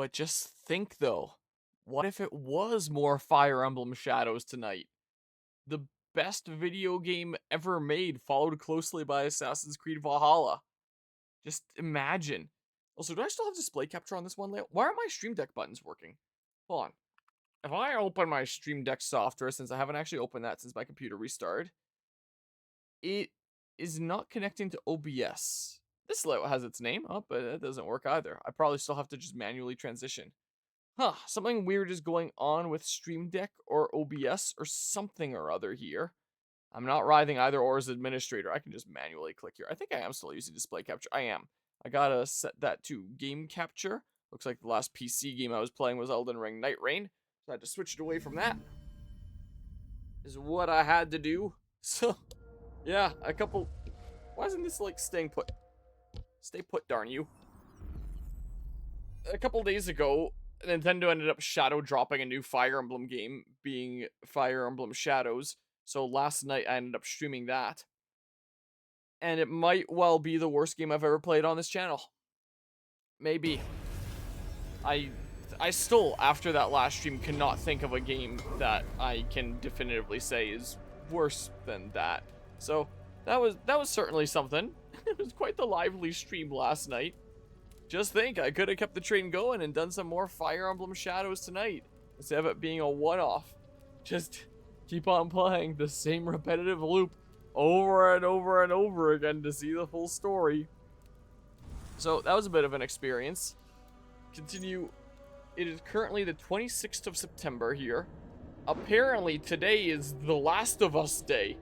But just think though, what if it was more Fire Emblem Shadows tonight? The best video game ever made, followed closely by Assassin's Creed Valhalla. Just imagine. Also, do I still have display capture on this one, Leo? Why aren't my Stream Deck buttons working? Hold on. If I open my Stream Deck software, since I haven't actually opened that since my computer restarted, it is not connecting to OBS. This layout has its name up, but it doesn't work either. I probably still have to just manually transition. Huh, something weird is going on with Stream Deck or OBS or something or other here. I'm not writing either or as administrator. I can just manually click here. I think I am still using display capture. I am. I gotta set that to game capture. Looks like the last PC game I was playing was Elden Ring Night Rain. So I had to switch it away from that. Is what I had to do. So, yeah, a couple... Why isn't this, like, staying put? Stay put, darn you. A couple days ago, Nintendo ended up shadow dropping a new Fire Emblem game, being Fire Emblem Shadows. So last night I ended up streaming that. And it might well be the worst game I've ever played on this channel. Maybe. I still, after that last stream, cannot think of a game that I can definitively say is worse than that. So that was certainly something. It was quite the lively stream last night. Just think, I could have kept the train going and done some more Fire Emblem Shadows tonight, instead of it being a one-off. Just keep on playing the same repetitive loop over and over and over again to see the full story. So that was a bit of an experience. Continue. It is currently the 26th of September here. Apparently today is the Last of Us Day.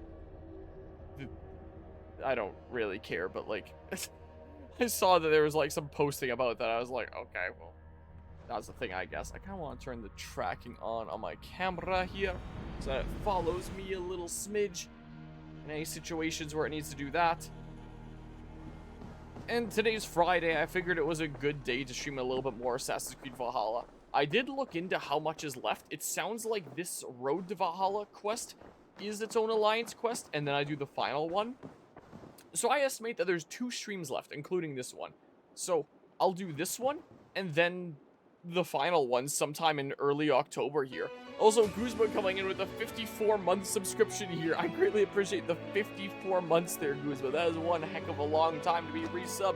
I don't really care, but like... I saw that there was like some posting about that. I was like, okay, well, that's the thing, I guess. I kind of want to turn the tracking on my camera here so that it follows me a little smidge in any situations where it needs to do that. And today's Friday. I figured it was a good day to stream a little bit more Assassin's Creed Valhalla. I did look into how much is left. It sounds like this Road to Valhalla quest is its own alliance quest, and then I do the final one. So I estimate that there's 2 streams left, including this one. So I'll do this one, and then the final one sometime in early October here. Also, Guzma coming in with a 54-month subscription here. I greatly appreciate the 54 months there, Guzma. That is one heck of a long time to be resubbed.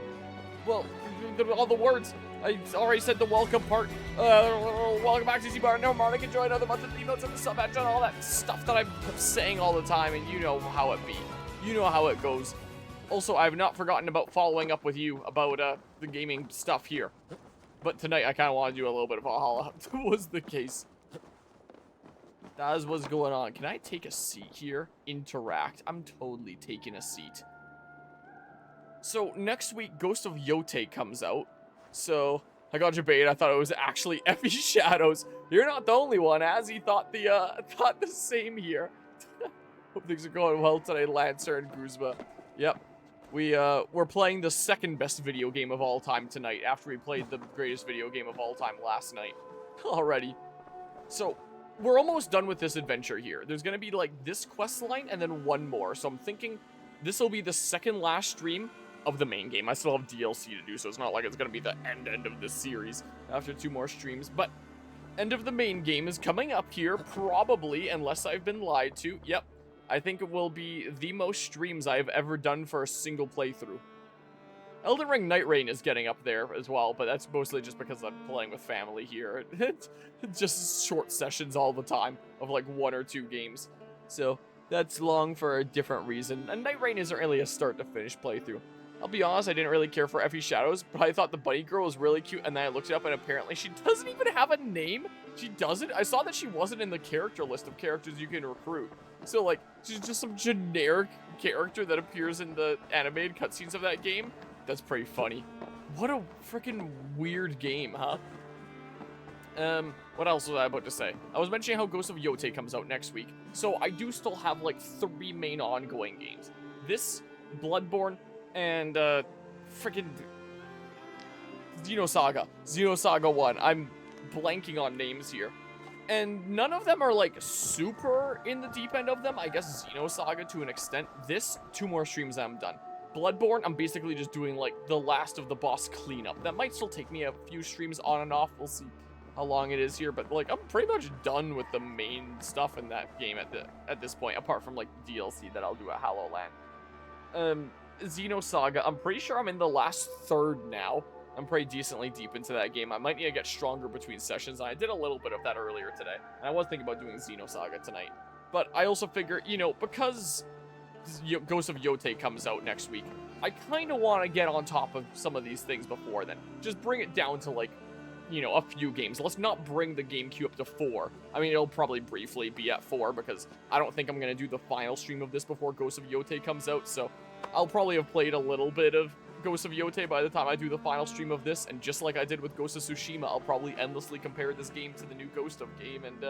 Well, all the words. I already said the welcome part. Welcome back to Z-Bar. No, Mark can join another month of the emotes and the sub action, all that stuff that I'm saying all the time, and you know how it be. You know how it goes. Also, I have not forgotten about following up with you about the gaming stuff here. But tonight, I kind of want to do a little bit of Valhalla. Was the case. That is what's going on. Can I take a seat here? Interact. I'm totally taking a seat. So, next week, Ghost of Yotei comes out. So, I got your bait. I thought it was actually Effie Shadows. You're not the only one, as he thought the same here. Hope things are going well today, Lancer and Guzma. Yep. We're playing the second best video game of all time tonight, after we played the greatest video game of all time last night. Already. So, we're almost done with this adventure here. There's gonna be, like, this quest line and then one more. So I'm thinking this will be the second last stream of the main game. I still have DLC to do, so it's not like it's gonna be the end of this series after 2 more streams. But end of the main game is coming up here, probably, unless I've been lied to. Yep. I think it will be the most streams I've ever done for a single playthrough. Elden Ring Night Rain is getting up there as well, but that's mostly just because I'm playing with family here. It's just short sessions all the time of like 1 or 2 games. So that's long for a different reason. And Night Rain isn't really a start to finish playthrough. I'll be honest, I didn't really care for Effie Shadows, but I thought the bunny girl was really cute, and then I looked it up, and apparently she doesn't even have a name. She doesn't? I saw that she wasn't in the character list of characters you can recruit. So, like, she's just some generic character that appears in the animated cutscenes of that game. That's pretty funny. What a freaking weird game, huh? What else was I about to say? I was mentioning how Ghost of Yotei comes out next week. So, I do still have, like, 3 main ongoing games. This, Bloodborne, and, freaking Xenosaga. Xenosaga 1. I'm blanking on names here. And none of them are, like, super in the deep end of them. I guess Xenosaga to an extent. This, 2 more streams, I'm done. Bloodborne, I'm basically just doing, like, the last of the boss cleanup. That might still take me a few streams on and off. We'll see how long it is here. But, like, I'm pretty much done with the main stuff in that game at this point, apart from, like, the DLC that I'll do at Hallowland. Xenosaga, I'm pretty sure I'm in the last third now. I'm pretty decently deep into that game. I might need to get stronger between sessions. I did a little bit of that earlier today. And I was thinking about doing Xenosaga tonight. But I also figure, you know, because Ghost of Yote comes out next week, I kind of want to get on top of some of these things before then. Just bring it down to, like, you know, a few games. Let's not bring the game queue up to 4. I mean, it'll probably briefly be at 4 because I don't think I'm going to do the final stream of this before Ghost of Yote comes out. So I'll probably have played a little bit of Ghost of Yote by the time I do the final stream of this. And just like I did with Ghost of Tsushima, I'll probably endlessly compare this game to the new Ghost of game and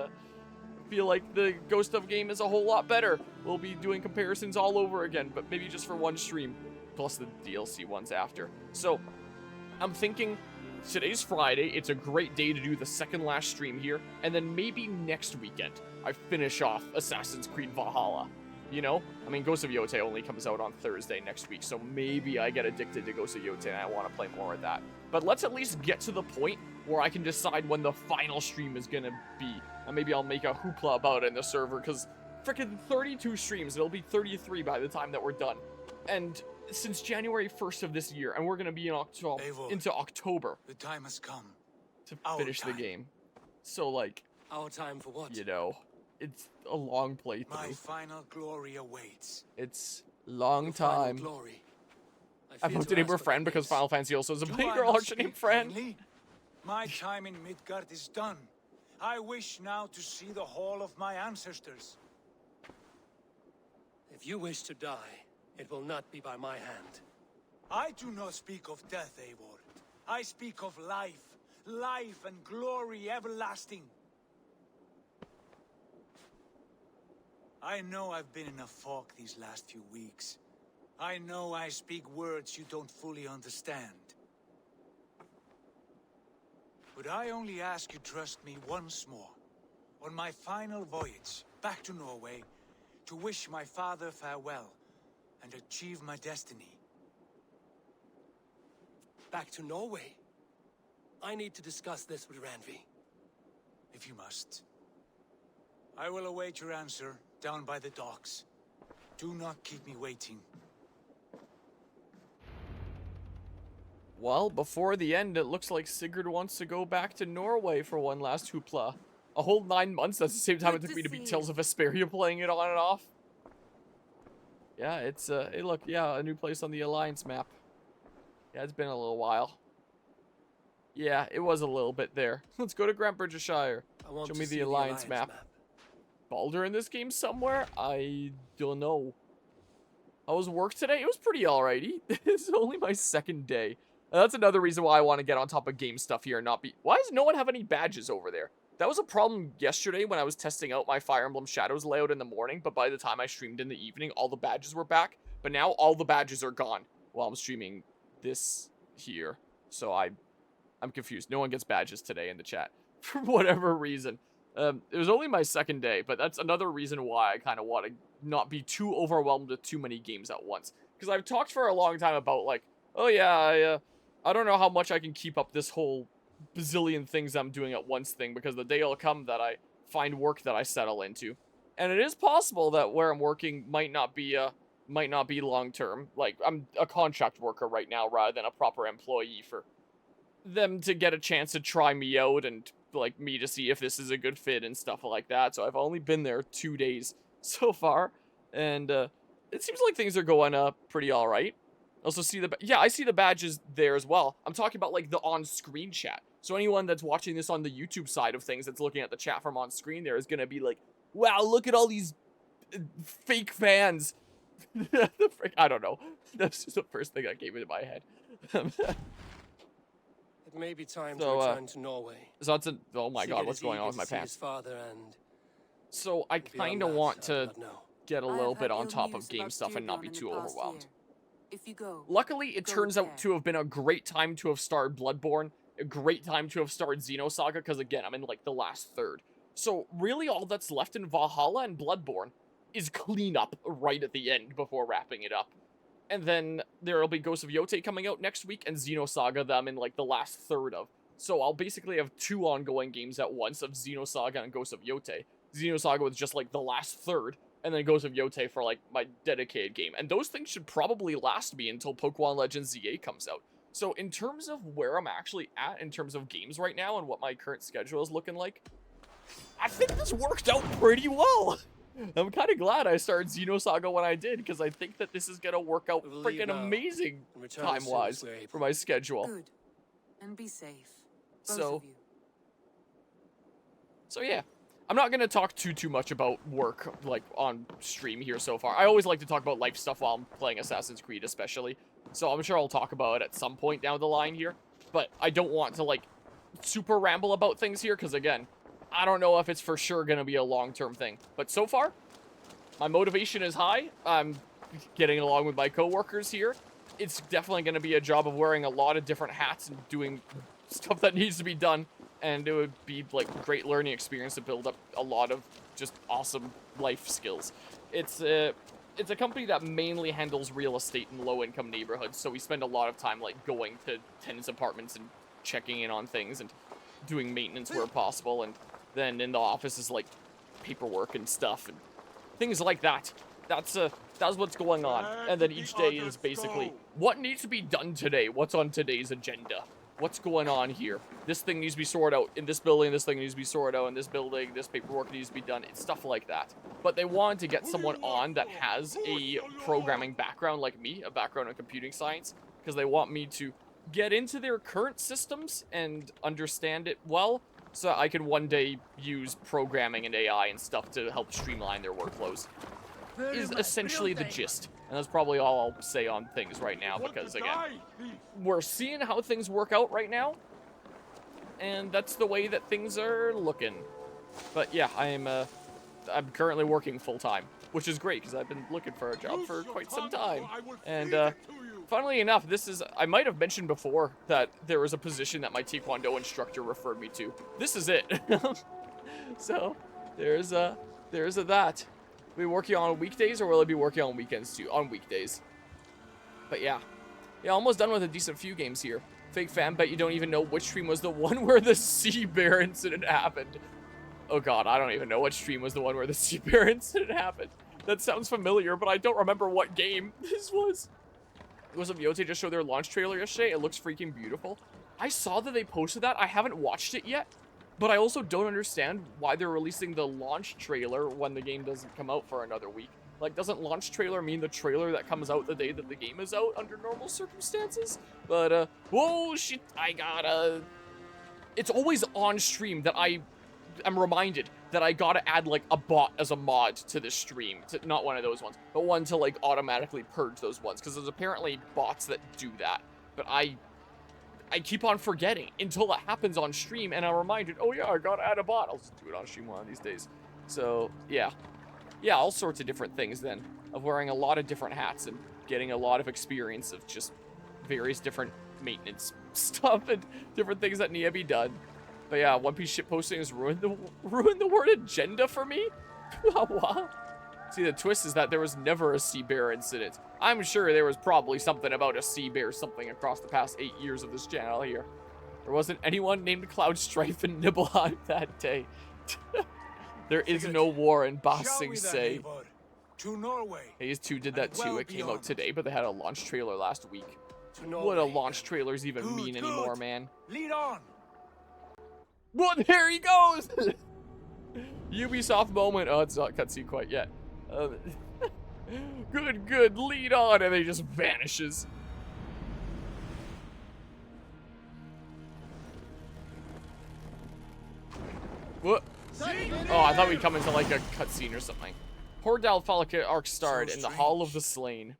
feel like the Ghost of game is a whole lot better. We'll be doing comparisons all over again, but maybe just for one stream, plus the DLC ones after. So I'm thinking today's Friday. It's a great day to do the second last stream here, and then maybe next weekend I finish off Assassin's Creed Valhalla. You know? I mean, Ghost of Yote only comes out on Thursday next week, so maybe I get addicted to Ghost of Yote and I want to play more of that. But let's at least get to the point where I can decide when the final stream is gonna be. And maybe I'll make a hoopla about it in the server, because freaking 32 streams, it'll be 33 by the time that we're done. And since January 1st of this year, and we're gonna be in into October. The time has come to finish the game. So, like, our time for what? You know, it's a long playthrough. My final glory awaits. It's long time. Glory. I voted to name her friend because Final Fantasy also is a play girl should name friend. Plainly? My time in Midgard is done. I wish now to see the hall of my ancestors. If you wish to die, it will not be by my hand. I do not speak of death, Eivor. I speak of life. Life and glory everlasting. I know I've been in a fog these last few weeks. I know I speak words you don't fully understand. But I only ask you trust me once more. On my final voyage back to Norway, to wish my father farewell and achieve my destiny. Back to Norway? I need to discuss this with Randvi. If you must. I will await your answer down by the docks. Do not keep me waiting. Well, before the end, it looks like Sigurd wants to go back to Norway for one last hoopla. A whole 9 months, that's the same time it took me to beat Tales of Vesperia playing it on and off. Yeah, it's, hey look, yeah, a new place on the Alliance map. Yeah, it's been a little while. Yeah, it was a little bit there. Let's go to Grantbridgeshire. Show me the Alliance map. Baldur in this game somewhere? I don't know. How was work today? It was pretty alrighty. It's only my second day. And that's another reason why I want to get on top of game stuff here and not be... Why does no one have any badges over there? That was a problem yesterday when I was testing out my Fire Emblem Shadows layout in the morning, but by the time I streamed in the evening, all the badges were back. But now all the badges are gone while I'm streaming this here. So I'm confused. No one gets badges today in the chat for whatever reason. It was only my second day, but that's another reason why I kind of want to not be too overwhelmed with too many games at once. Because I've talked for a long time about, like, oh yeah, I don't know how much I can keep up this whole bazillion things I'm doing at once thing, because the day will come that I find work that I settle into. And it is possible that where I'm working might not be long term. Like, I'm a contract worker right now rather than a proper employee, for them to get a chance to try me out and like me to see if this is a good fit and stuff like that. So I've only been there 2 days so far, and it seems like things are going pretty all right. Also see I see the badges there as well. I'm talking about like the on-screen chat. So anyone that's watching this on the YouTube side of things that's looking at the chat from on screen there is gonna be like, wow, look at all these fake fans. I don't know. That's just the first thing that came into my head. It may be time to return to Norway. So that's oh my god, what's going on with my pants? So I kind of want to get a little bit on top of game stuff and not be too overwhelmed. If you go, luckily, it turns out to have been a great time to have started Bloodborne, a great time to have started Xenosaga, because again, I'm in like the last third. So really all that's left in Valhalla and Bloodborne is cleanup right at the end before wrapping it up. And then there'll be Ghosts of Yotei coming out next week, and Xenosaga them in like the last third of. So I'll basically have 2 ongoing games at once of Xenosaga and Ghosts of Yotei. Xenosaga with just like the last third, and then Ghosts of Yotei for like my dedicated game. And those things should probably last me until Pokemon Legends ZA comes out. So in terms of where I'm actually at in terms of games right now and what my current schedule is looking like, I think this worked out pretty well. I'm kind of glad I started Xenosaga when I did, because I think that this is going to work out freaking amazing time-wise for my schedule. Good. And be safe. Both of you. So yeah. I'm not going to talk too much about work, like, on stream here so far. I always like to talk about life stuff while I'm playing Assassin's Creed, especially. So I'm sure I'll talk about it at some point down the line here. But I don't want to, like, super ramble about things here, because, again, I don't know if it's for sure going to be a long-term thing. But so far, my motivation is high. I'm getting along with my coworkers here. It's definitely going to be a job of wearing a lot of different hats and doing stuff that needs to be done. And it would be, like, great learning experience to build up a lot of just awesome life skills. It's a company that mainly handles real estate in low-income neighborhoods, so we spend a lot of time, like, going to tenants' apartments and checking in on things and doing maintenance where possible, and then in the office is, like, paperwork and stuff and things like that. That's what's going on. And then each day is basically what needs to be done today, what's on today's agenda. What's going on here? This thing needs to be sorted out in this building, this thing needs to be sorted out in this building, this paperwork needs to be done. It's stuff like that. But they wanted to get someone on that has a programming background like me, a background in computing science, because they want me to get into their current systems and understand it well, so I can one day use programming and AI and stuff to help streamline their workflows. Is essentially the gist. And that's probably all I'll say on things right now, because, again, we're seeing how things work out right now, and that's the way that things are looking. But yeah, I'm currently working full-time, which is great, because I've been looking for a job for quite some time. And funnily enough, I might have mentioned before that there was a position that my Taekwondo instructor referred me to. This is it. So, there's that. Will I be working on weekdays, or will I be working on weekends too? On weekdays. But yeah. Yeah, almost done with a decent few games here. Fake fan, bet you don't even know which stream was the one where the sea bear incident happened. Oh god, I don't even know which stream was the one where the sea bear incident happened. That sounds familiar, but I don't remember what game this was. Was it Yotei just showed their launch trailer yesterday? It looks freaking beautiful. I saw that they posted that. I haven't watched it yet. But I also don't understand why they're releasing the launch trailer when the game doesn't come out for another week. Like, doesn't launch trailer mean the trailer that comes out the day that the game is out under normal circumstances? But, whoa, shit, it's always on stream that I'm reminded that I gotta add, like, a bot as a mod to this stream. Not one of those ones, but one to, like, automatically purge those ones, because there's apparently bots that do that. But I keep on forgetting until it happens on stream, and I'm reminded, oh yeah, I gotta add a bot. I'll just do it on stream one of these days. So, yeah. Yeah, all sorts of different things then, of wearing a lot of different hats and getting a lot of experience of just various different maintenance stuff and different things that need to be done. But yeah, One Piece shitposting has ruined the word agenda for me? What? See, the twist is that there was never a sea bear incident. I'm sure there was probably something about a sea bear something across the past 8 years of this channel here. There wasn't anyone named Cloud Strife and Nibelheim that day. There is no war in Ba Sing Se. To Norway. Phase 2 did that too. It came out today, but they had a launch trailer last week. What do launch trailers even mean anymore, man? Lead on. Well, there he goes! Ubisoft moment. Oh, it's not cutscene quite yet. Good, lead on, and then he just vanishes. What? Oh, I thought we'd come into like a cutscene or something. Poor Valhalla arc starred in the Hall of the Slain.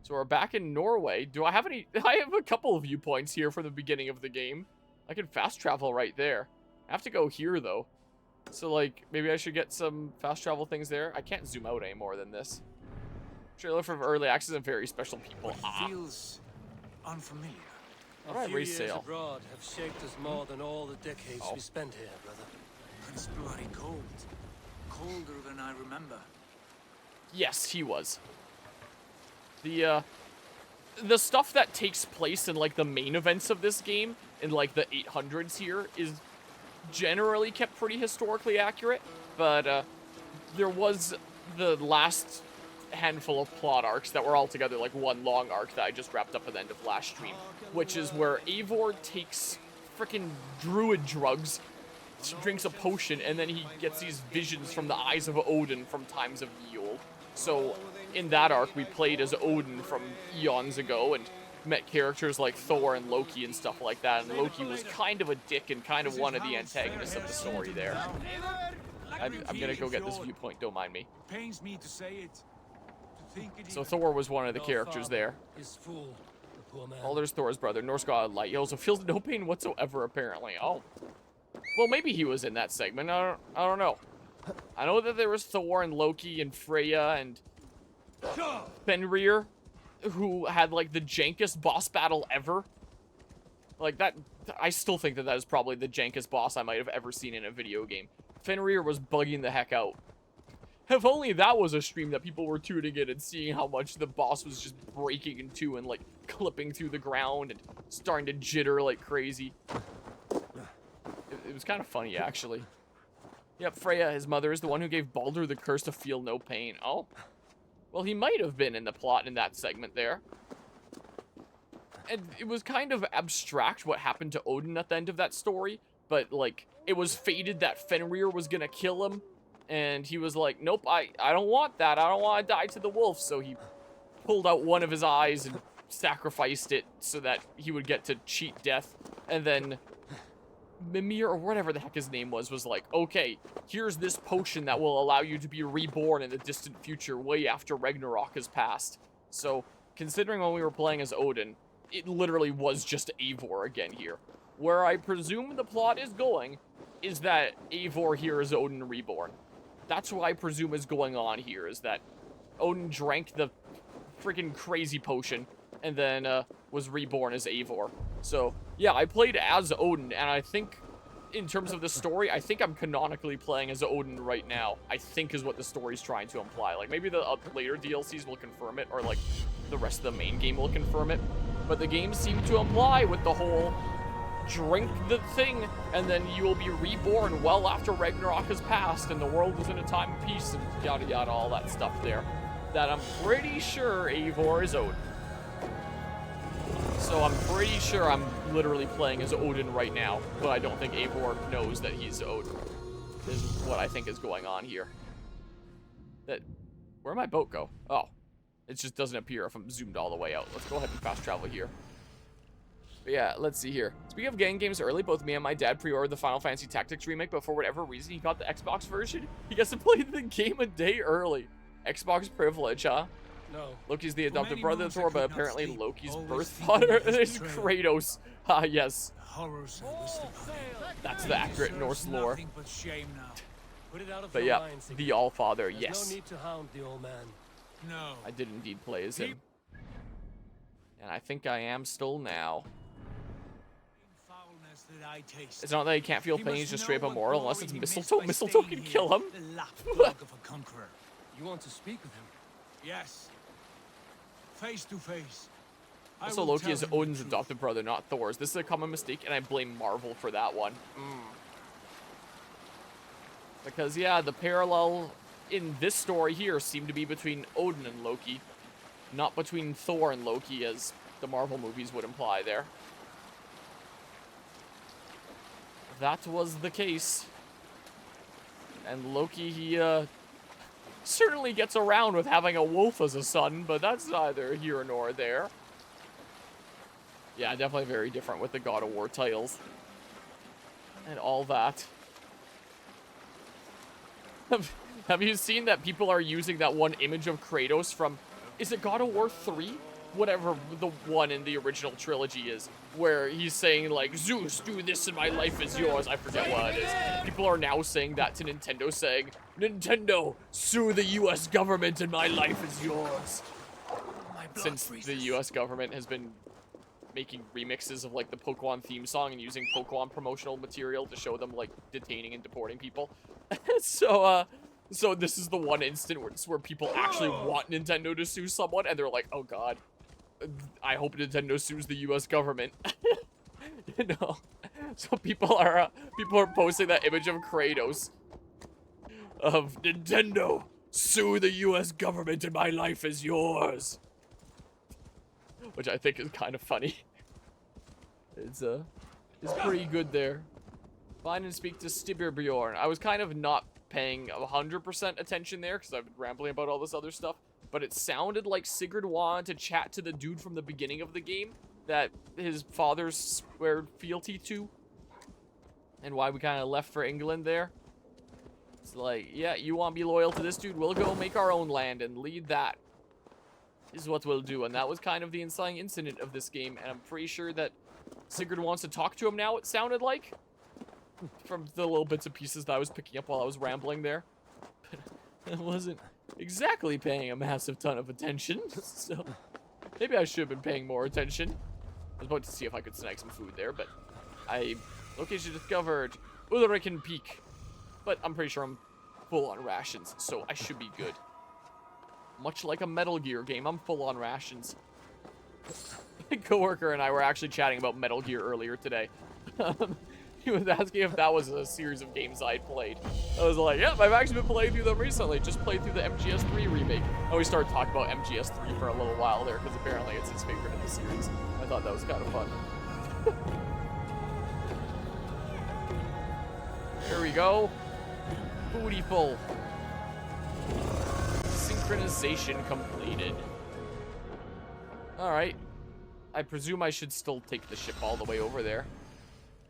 So we're back in Norway. Do I have any? I have a couple of viewpoints here from the beginning of the game. I can fast travel right there. I have to go here though. So like, maybe I should get some fast travel things there. I can't zoom out any more than this. Trailer from early access and very special people. It feels unfamiliar. A few years sail. abroad have shaped us more than all the decades we spent here, brother. It's bloody cold. Colder than I remember. Yes, he was. The the stuff that takes place in, like, the main events of this game, in, like, the 800s here, is generally kept pretty historically accurate, but, there was the last handful of plot arcs that were all together, like, one long arc that I just wrapped up at the end of last stream, which is where Eivor takes freaking druid drugs, drinks a potion, and then he gets these visions from the eyes of Odin from times of Yule. So, in that arc, we played as Odin from eons ago, and met characters like Thor and Loki and stuff like that, and Loki was kind of a dick and kind of one of the antagonists of the story there. I'm gonna go get this viewpoint, don't mind me. Pains me to say it. So Thor was one of the characters there. Balder's Thor's brother, Norse god of light. He also feels no pain whatsoever, apparently. Oh. Well, maybe he was in that segment. I don't know. I know that there was Thor and Loki and Freya and Fenrir, who had, like, the jankest boss battle ever. Like, that, I still think that is probably the jankest boss I might have ever seen in a video game. Fenrir was bugging the heck out. If only that was a stream that people were tuning in and seeing how much the boss was just breaking in two and, like, clipping through the ground and starting to jitter like crazy. It was kind of funny, actually. Yep, Freya, his mother, is the one who gave Baldur the curse to feel no pain. Oh. Well, he might have been in the plot in that segment there. And it was kind of abstract what happened to Odin at the end of that story, but, like, it was fated that Fenrir was gonna kill him, and he was like, nope, I don't want that. I don't want to die to the wolf. So he pulled out one of his eyes and sacrificed it so that he would get to cheat death. And then Mimir, or whatever the heck his name was like, okay, here's this potion that will allow you to be reborn in the distant future way after Ragnarök has passed. So, considering when we were playing as Odin, it literally was just Eivor again here. Where I presume the plot is going is that Eivor here is Odin reborn. That's what I presume is going on here, is that Odin drank the freaking crazy potion and then was reborn as Eivor. So, yeah, I played as Odin, and I think, in terms of the story, I think I'm canonically playing as Odin right now. I think is what the story's trying to imply. Like, maybe the later DLCs will confirm it, or, like, the rest of the main game will confirm it. But the game seemed to imply with the whole drink the thing, and then you will be reborn well after Ragnarök has passed, and the world is in a time of peace, and yada yada, all that stuff there. That I'm pretty sure Eivor is Odin. So I'm pretty sure I'm literally playing as Odin right now, but I don't think Eivor knows that he's Odin, is what I think is going on here. Where'd my boat go? Oh, it just doesn't appear if I'm zoomed all the way out. Let's go ahead and fast travel here. But yeah, let's see here. Speaking of getting games early, both me and my dad pre-ordered the Final Fantasy Tactics remake, but for whatever reason, he got the Xbox version. He gets to play the game a day early. Xbox privilege, huh? No. Loki's the adopted brother of Thor, but apparently Loki's birth father is Kratos. Ah, yes. That's the accurate Norse lore. But yeah, the Allfather, yes. No need to hound the old man. No. I did indeed play as him. And I think I am still now. It's not that he can't feel pain, he's just straight up immoral, unless it's mistletoe. Mistletoe can kill him. You want to speak with him? Yes. Face to face. Also, Loki is Odin's adopted brother, not Thor's. This is a common mistake, and I blame Marvel for that one. Because, yeah, the parallel in this story here seemed to be between Odin and Loki, not between Thor and Loki, as the Marvel movies would imply there. That was the case. And Loki, he, certainly gets around with having a wolf as a son, but that's neither here nor there. Yeah, definitely very different with the God of War titles. And all that. Have you seen that people are using that one image of Kratos from, is it God of War 3? Whatever the one in the original trilogy is, where he's saying, like, Zeus, do this and my life is yours. I forget what it is. People are now saying that to Nintendo, saying, Nintendo, sue the US government and my life is yours. Since the US government has been making remixes of, like, the Pokemon theme song and using Pokemon promotional material to show them, like, detaining and deporting people. So this is the one instance where people actually want Nintendo to sue someone, and they're like, oh god. I hope Nintendo sues the U.S. government. You know, so people are posting that image of Kratos of Nintendo sue the U.S. government and my life is yours, which I think is kind of funny. It's pretty good there. Find and speak to Stibirbjorn. I was kind of not paying 100% attention there because I've been rambling about all this other stuff, but it sounded like Sigurd wanted to chat to the dude from the beginning of the game that his father's swear fealty to, and why we kind of left for England there. It's like, yeah, you want to be loyal to this dude? We'll go make our own land and lead that. This is what we'll do. And that was kind of the inciting incident of this game, and I'm pretty sure that Sigurd wants to talk to him now, it sounded like, from the little bits and pieces that I was picking up while I was rambling there. I wasn't exactly paying a massive ton of attention, so maybe I should have been paying more attention. I was about to see if I could snag some food there, but location discovered, Ulriken Peak. But I'm pretty sure I'm full on rations, so I should be good. Much like a Metal Gear game, I'm full on rations. My coworker and I were actually chatting about Metal Gear earlier today. He was asking if that was a series of games I'd played. I was like, yep, I've actually been playing through them recently. Just played through the MGS3 remake. And we started talking about MGS3 for a little while there, because apparently it's his favorite in the series. I thought that was kind of fun. Here we go. Booty full. Synchronization completed. Alright. I presume I should still take the ship all the way over there.